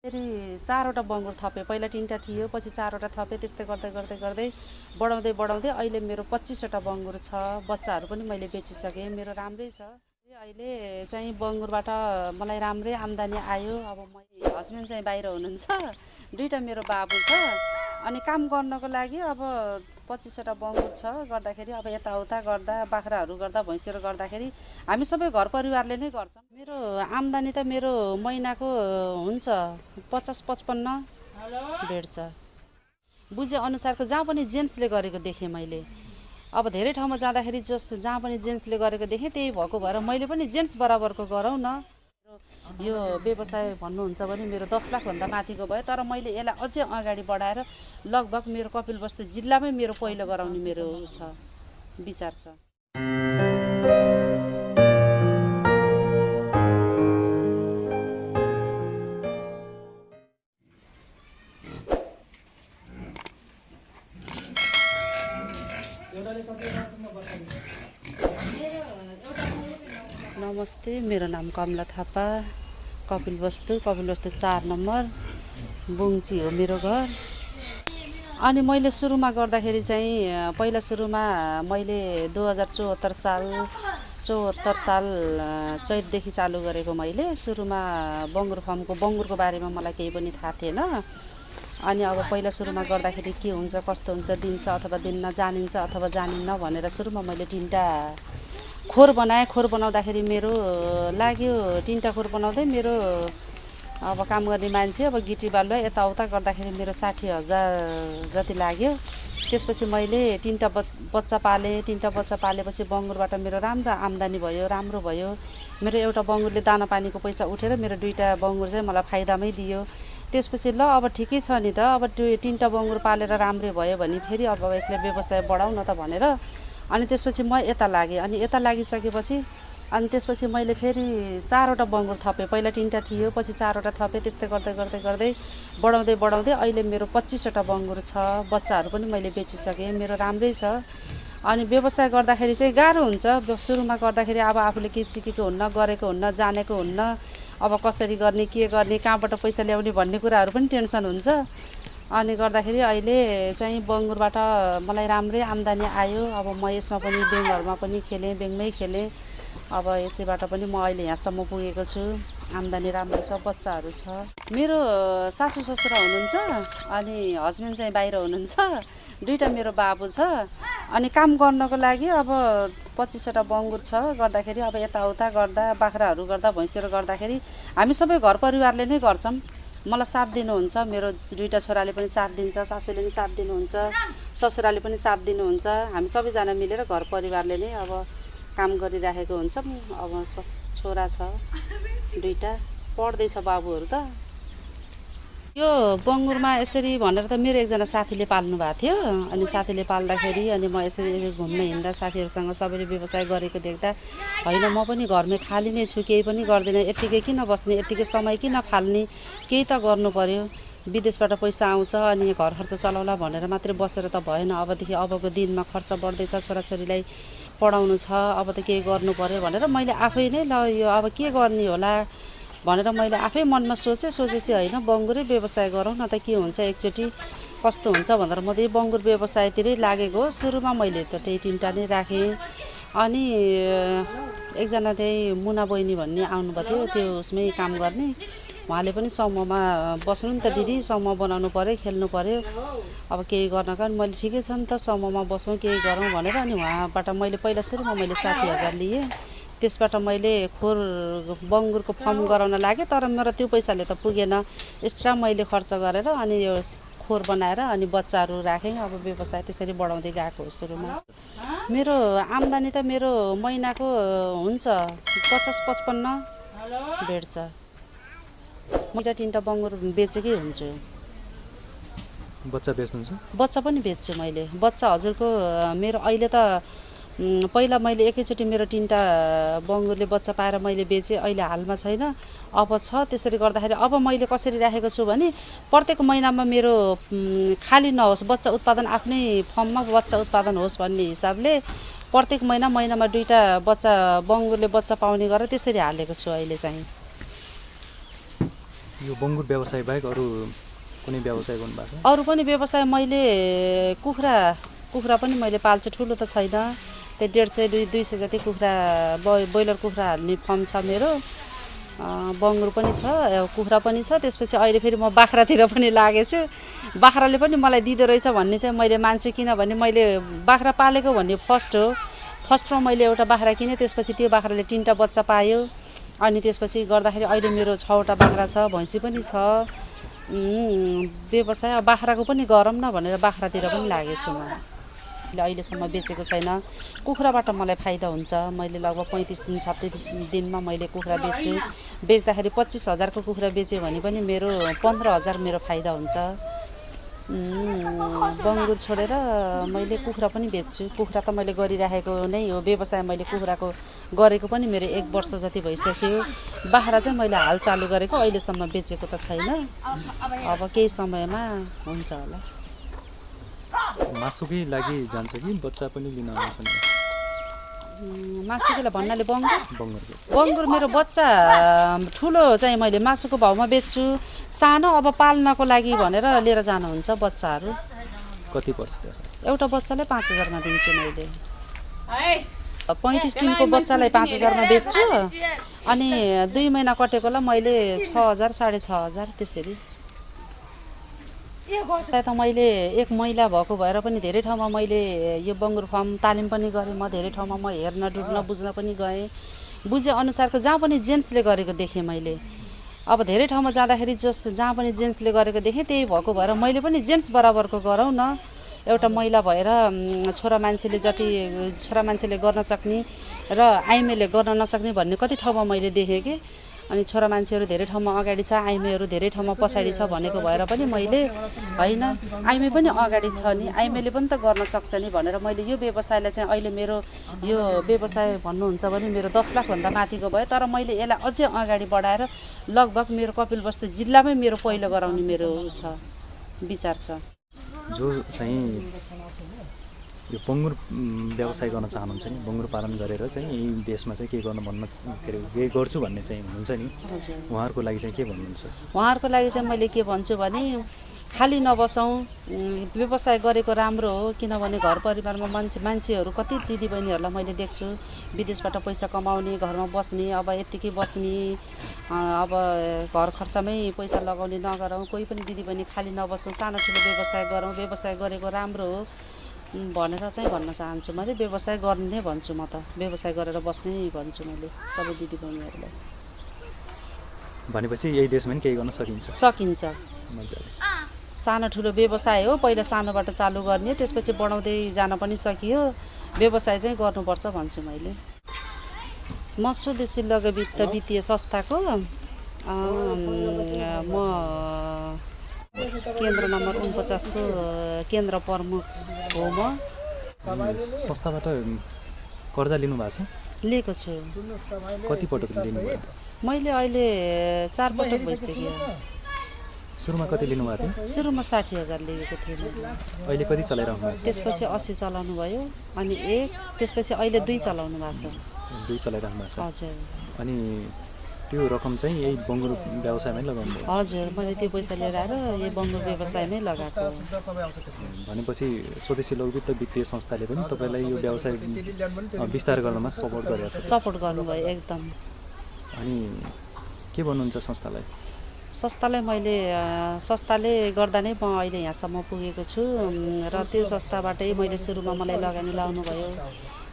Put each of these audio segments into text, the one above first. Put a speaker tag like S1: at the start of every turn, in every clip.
S1: फेरि 4वटा बङ्गुर थपे। पहिला 3टा थियो, पछि 4वटा थपे। त्यस्तै गर्दै गर्दै गर्दै बढाउँदै बढाउँदै अहिले मेरो 25वटा बङ्गुर छ। बच्चाहरू पनि मैले बेचिसकेँ। मेरो राम्रै छ। अहिले चाहिँ बङ्गुरबाट मलाई राम्रै आम्दानी आयो। अब मैले हस्बेन्ड चाहिँ बाहिर हुनुहुन्छ, 2टा मेरो बाबु छ। अनि काम गर्नको लागि अब 25वटा बङ्गुर छ। गर्दाखेरि अब यताउता गर्दा, बाख्राहरू गर्दा, भैँसीहरू गर्दाखेरि हामी सबै घर परिवारले नै गर्छौँ। मेरो आम्दानी त मेरो महिनाको हुन्छ 50-55 भेट्छ। बुझे अनुसारको जहाँ पनि जेन्ट्सले गरेको देखेँ मैले। अब धेरै ठाउँमा जाँदाखेरि जहाँ पनि जेन्ट्सले गरेको देखेँ, त्यही भएको भएर मैले पनि जेन्ट्स बराबरको गरौँ न। यो व्यवसाय भन्नुहुन्छ भने मेरो 10 लाखभन्दा माथिको भयो। तर मैले यसलाई अझै अगाडि बढाएर लगभग मेरो कपिलवस्तु जिल्लामै मेरो पहिलो गराउने मेरो छ, विचार छ। नमस्ते, मेरो नाम कमला थापा, कपिलवस्तु 4 नम्बर, बुङची हो मेरो घर। अनि मैले सुरुमा गर्दाखेरि चाहिँ पहिला सुरुमा मैले 2074 साल चैतदेखि चालु गरेको। मैले सुरुमा बङ्गुर फार्मको बङ्गुरको बारेमा मलाई केही पनि थाहा थिएन। अनि अब पहिला सुरुमा गर्दाखेरि के हुन्छ, कस्तो हुन्छ, दिन्छ अथवा दिन्न, जानिन्छ अथवा जानिन्न भनेर सुरुमा मैले 3टा खोर बनाएँ। खोर बनाउँदाखेरि मेरो लाग्यो, 3टा खोर बनाउँदै मेरो अब काम गर्ने मान्छे, अब गिटी बालुवा यताउता गर्दाखेरि मेरो 60,000 जति लाग्यो। त्यसपछि मैले 3टा बच्चा पालेँ। 3टा बच्चा पालेपछि बङ्गुरबाट मेरो राम्रो आम्दानी भयो, राम्रो भयो। मेरो एउटा बङ्गुरले दाना पानीको पैसा उठेर मेरो 2टा बङ्गुर चाहिँ मलाई फाइदामै दियो। त्यसपछि ल अब ठिकै छ नि त, अब 3टा बङ्गुर पालेर राम्रै भयो भने फेरि अब यसलाई व्यवसाय बढाउँ न त भनेर अनि त्यसपछि म यता लागेँ। अनि यता लागिसकेपछि अनि त्यसपछि मैले फेरि 4वटा बङ्गुर थपेँ। पहिला 3टा थियो, पछि 4वटा थपेँ। त्यस्तै गर्दै गर्दै गर्दै बढाउँदै बढाउँदै अहिले मेरो 25वटा बङ्गुर छ। बच्चाहरू पनि मैले बेचिसकेँ। मेरो राम्रै छ। अनि व्यवसाय गर्दाखेरि चाहिँ गाह्रो हुन्छ। सुरुमा गर्दाखेरि अब आफूले केही सिकेको हुन्न, गरेको हुन्न, जानेको हुन्न। अब कसरी गर्ने, के गर्ने, कहाँबाट पैसा ल्याउने भन्ने कुराहरू पनि टेन्सन हुन्छ। अनि गर्दाखेरि अहिले चाहिँ बङ्गुरबाट मलाई राम्रै आम्दानी आयो। अब म यसमा पनि ब्याङ्कहरूमा पनि खेलेँ, ब्याङ्कमै खेलेँ। अब यसैबाट पनि म अहिले यहाँसम्म पुगेको छु। आम्दानी राम्रो छ, बच्चाहरू छ। मेरो सासू ससुरा हुनुहुन्छ, अनि हस्बेन्ड चाहिँ बाहिर हुनुहुन्छ, 2टा मेरो बाबु छ। अनि काम गर्नको लागि अब 25वटा बङ्गुर छ। गर्दाखेरि अब यताउता गर्दा, बाख्राहरू गर्दा, भैँसीहरू गर्दाखेरि हामी सबै घर परिवारले नै गर्छौँ। मलाई साथ दिनुहुन्छ। मेरो 2टा छोराले पनि साथ दिन्छ, सासूले पनि साथ दिनुहुन्छ, ससुराले पनि साथ दिनुहुन्छ। हामी सबैजना मिलेर घर परिवारले नै अब काम गरिराखेको हुन्छौँ। अब छोरा छ 2टा, पढ्दैछ बाबुहरू त। यो बङ्गुरमा यसरी भनेर त मेरो एकजना साथीले पाल्नु भएको थियो। अनि साथीले पाल्दाखेरि अनि म यसरी घुम्न हिँड्दा साथीहरूसँग सबैले व्यवसाय गरेको देख्दा होइन म पनि घरमै खाली नै छु, केही पनि गर्दिनँ, यत्तिकै किन बस्ने, यत्तिकै समय किन फाल्ने, केही त गर्नु पर्यो। विदेशबाट पैसा आउँछ अनि घर खर्च चलाउला भनेर मात्रै बसेर त भएन। अबदेखि अबको दिनमा खर्च बढ्दैछ, छोराछोरीलाई पढाउनु छ, अब त केही गर्नु पर्यो भनेर मैले आफै नै ल यो अब के गर्ने होला भनेर मैले आफै मनमा सोचेपछि होइन बङ्गुरै व्यवसाय गरौँ न त, के हुन्छ एकचोटि कस्तो हुन्छ भनेर म त्यही बङ्गुर व्यवसायतिरै लागेको हो। सुरुमा मैले त त्यही 3टा नै राखेँ। अनि एकजना त्यही मुना बहिनी भन्ने आउनुभएको थियो, त्यो उसमै काम गर्ने। उहाँले पनि समूहमा बस्नु नि त दिदी, समूह बनाउनु पर्यो, खेल्नु पर्यो, अब केही गर्नका मैले ठिकै छ नि त समूहमा बसौँ, केही गरौँ भनेर अनि उहाँबाट मैले पहिला सुरुमा मैले 60,000 लिएँ। त्यसबाट मैले खोर बङ्गुरको फार्म गराउन लागेँ। तर मेरो त्यो पैसाले त पुगेन। एक्स्ट्रा मैले खर्च गरेर अनि यो खोर बनाएर अनि बच्चाहरू राखेँ। अब व्यवसाय त्यसरी बढाउँदै गएको हो। सुरुमा मेरो आम्दानी त मेरो महिनाको हुन्छ 50-55 भेट्छ। मैले 3टा बङ्गुर बेचेकै हुन्छु।
S2: बच्चा बेच्नुहुन्छ?
S1: बच्चा पनि बेच्छु मैले। बच्चा हजुरको मेरो अहिले त पहिला मैले एकैचोटि मेरो 3टा बङ्गुरले बच्चा पाएर मैले बेचेँ। अहिले हालमा छैन, अब छ। त्यसरी गर्दाखेरि अब मैले कसरी राखेको छु भने प्रत्येक महिनामा मेरो खाली नहोस्, बच्चा उत्पादन आफ्नै फर्ममा बच्चा उत्पादन होस् भन्ने हिसाबले प्रत्येक महिनामा 2टा बच्चा बङ्गुरले बच्चा पाउने गरेर त्यसरी हालेको छु अहिले चाहिँ।
S2: यो बङ्गुर व्यवसाय बाहेक अरू कुनै व्यवसाय गर्नुभएको छ?
S1: अरू पनि व्यवसाय मैले कुखुरा पनि मैले पाल्छु। ठुलो त छैन, त्यो 150-200 जति कुखुरा ब्रोइलर कुखुरा हाल्ने फर्म छ मेरो। बङ्गुर पनि छ, कुखुरा पनि छ। त्यसपछि अहिले फेरि म बाख्रातिर पनि लागेछु। बाख्राले पनि मलाई दिँदो रहेछ भन्ने चाहिँ मैले मान्छु, किनभने मैले बाख्रा पालेको भन्ने फर्स्टमा मैले एउटा बाख्रा किनेँ। त्यसपछि त्यो बाख्राले 3टा बच्चा पायो। अनि त्यसपछि गर्दाखेरि अहिले मेरो 6वटा बाख्रा छ, भैँसी पनि छ। व्यवसाय बाख्राको पनि गरौँ न भनेर बाख्रातिर पनि लागेछु म। अहिलेसम्म बेचेको छैन। कुखुराबाट मलाई फाइदा हुन्छ। मैले लगभग 35 दिन 36 दिनमा मैले कुखुरा बेच्छु। बेच्दाखेरि 25,000 को कुखुरा बेच्यो भने पनि मेरो 15,000 मेरो फाइदा हुन्छ। बङ्गुर छोडेर मैले कुखुरा पनि बेच्छु। कुखुरा त मैले गरिराखेको नै हो। व्यवसाय मैले कुखुराको गरेको पनि मेरो 1 वर्ष जति भइसक्यो। बाख्रा चाहिँ मैले हाल चालु गरेको, अहिलेसम्म बेचेको त छैन। अब केही समयमा हुन्छ होला।
S2: मासुकै लागि जान्छ कि बच्चा पनि लिन आउँछ नि?
S1: मासुको भन्नाले बङ्गुर मेरो बच्चा ठुलो चाहिँ मैले मासुको भाउमा बेच्छु। सानो अब पाल्नको लागि भनेर लिएर जानुहुन्छ बच्चाहरू।
S2: कति पर्छ?
S1: एउटा बच्चालाई 5,000 मा दिन्छु मैले। 35 दिनको बच्चालाई 5,000 मा बेच्छु। अनि 2 महिना कटेकोलाई मैले 6,000 6,500 त्यसरी। त मैले एक महिला भएको भएर पनि धेरै ठाउँमा मैले यो बङ्गुर फार्म तालिम पनि गरेँ। म धेरै ठाउँमा म हेर्न डुल्न बुझ्न पनि गएँ। बुझे अनुसारको जहाँ पनि जेन्ट्सले गरेको देखेँ मैले। अब धेरै ठाउँमा जाँदाखेरि जहाँ पनि जेन्ट्सले गरेको देखेँ, त्यही भएको भएर मैले पनि जेन्ट्स बराबरको गरौँ न। एउटा महिला भएर छोरा मान्छेले गर्न सक्ने र आइमेले गर्न नसक्ने भन्ने कति ठाउँमा मैले देखेँ कि। अनि छोरा मान्छेहरू धेरै ठाउँमा अगाडि छ, आइमेहरू धेरै ठाउँमा पछाडि छ भनेको भएर पनि मैले होइन, आइमे पनि अगाडि छ नि, आइमेले पनि त गर्न सक्छ नि भनेर मैले यो व्यवसायलाई चाहिँ अहिले मेरो यो व्यवसाय भन्नुहुन्छ भने मेरो 10 लाखभन्दा माथिको भयो। तर मैले यसलाई अझै अगाडि बढाएर लगभग मेरो कपिलवस्तु जिल्लामै मेरो पहिलो गराउने मेरो छ विचार छ।
S2: जो चाहिँ यो बङ्गुर व्यवसाय गर्न चाहनुहुन्छ नि, बङ्गुर पालन गरेर चाहिँ यही देशमा चाहिँ के गर्न के गर्छु भन्ने चाहिँ हुनुहुन्छ नि, उहाँहरूको लागि चाहिँ के भन्नुहुन्छ?
S1: उहाँहरूको लागि चाहिँ मैले के भन्छु भने खाली नबसौँ, व्यवसाय गरेको राम्रो हो। किनभने घर परिवारमा मान्छेहरू कति दिदीबहिनीहरूलाई मैले देख्छु विदेशबाट पैसा कमाउने, घरमा बस्ने, अब यत्तिकै बस्ने, अब घर खर्चमै पैसा लगाउने नगरौँ। कोही पनि दिदीबहिनी खाली नबसौँ, सानो ठुलो व्यवसाय गरौँ, व्यवसाय गरेको राम्रो हो भनेर चाहिँ भन्न चाहन्छु। मैले व्यवसाय गर्ने नै भन्छु, म त व्यवसाय गरेर बस्ने भन्छु मैले सबै दिदीबहिनीहरूलाई।
S2: भनेपछि यही देशमा नि केही गर्न
S1: सकिन्छ। सानो ठुलो व्यवसाय हो, पहिला सानोबाट चालु गर्ने, त्यसपछि बढाउँदै जान पनि सकियो। व्यवसाय चाहिँ गर्नुपर्छ भन्छु मैले। म स्वदेशी लघु वित्तीय संस्थाको म केन्द्र नम्बर 49 को केन्द्र प्रमुख हो। म
S2: संस्थाबाट कर्जा लिनु भएको छ?
S1: लिएको छु।
S2: कति पटक लिनुभयो?
S1: मैले अहिले 4 पटक भइसक्यो।
S2: सुरुमा कति लिनुभएको थियो?
S1: सुरुमा 60,000 लिएको थिएँ।
S2: अहिले कति चलाइरहनु भएको छ?
S1: त्यसपछि 80 चलाउनु भयो, अनि 1, त्यसपछि अहिले 2 चलाउनु भएको छ।
S2: 2 चलाइरहनु भएको छ।
S1: हजुर।
S2: अनि त्यो रकम चाहिँ यही बङ्गुर व्यवसायमै लगाउनु भयो?
S1: हजुर, मैले त्यो पैसा लिएर आएर यही बङ्गुर व्यवसायमै लगाएको।
S2: भनेपछि स्वदेशी लघु वित्तीय संस्थाले पनि तपाईँलाई यो व्यवसाय विस्तार गर्नमा सपोर्ट गरेको छ?
S1: सपोर्ट गर्नुभयो एकदम।
S2: अनि के भन्नुहुन्छ संस्थालाई?
S1: संस्थाले गर्दा नै म अहिले यहाँसम्म पुगेको छु र त्यो संस्थाबाटै मैले सुरुमा मलाई लगानी लाउनु भयो,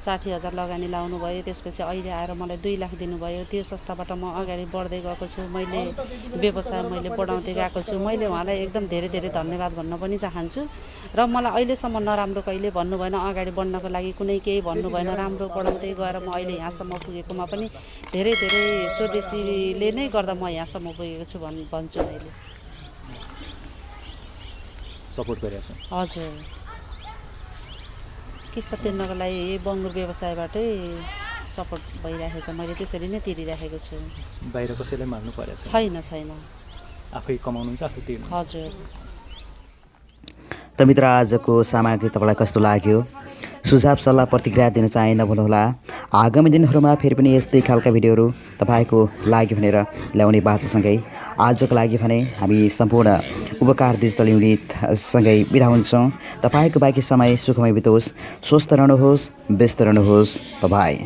S1: 60,000 लगानी लाउनु भयो। त्यसपछि अहिले आएर मलाई 2 लाख दिनुभयो। त्यो संस्थाबाट म अगाडि बढ्दै गएको छु। मैले व्यवसाय बढाउँदै गएको छु। मैले उहाँलाई एकदम धेरै धेरै धन्यवाद भन्न पनि चाहन्छु। र मलाई अहिलेसम्म नराम्रो कहिले भन्नु भएन, अगाडि बढ्नको लागि कुनै केही भन्नु भएन। राम्रो बढाउँदै गएर म अहिले यहाँसम्म पुगेकोमा पनि धेरै धेरै स्वदेशीले नै गर्दा म यहाँसम्म पुगेको छु भन्छु मैले।
S2: सपोर्ट गरेछ?
S1: हजुर। किस्ता तिर्नको लागि यही बङ्गुर व्यवसायबाटै सपोर्ट भइरहेको छ। मैले त्यसरी नै तिरिराखेको छु।
S2: बाहिर कसैलाई माग्नु परेको
S1: छैन?
S2: आफै कमाउनुहुन्छ, आफै तिर्नुहुन्छ?
S1: हजुर।
S3: त मित्र, आजको सामग्री तपाईँलाई कस्तो लाग्यो? सुझाव सल्लाह प्रतिक्रिया दिन चाहिँ नभुल्नुहोला। आगामी दिनहरूमा फेरि पनि यस्तै खालका भिडियोहरू तपाईँको लागि भनेर ल्याउने बाचासँगै आजको लागि भने हामी सम्पूर्ण उपकार डिजिटल युनिटसँगै बिदा हुन्छौँ। तपाईँको बाँकी समय सुखमय बितोस्, स्वस्थ रहनुहोस्, व्यस्त रहनुहोस्। बाई।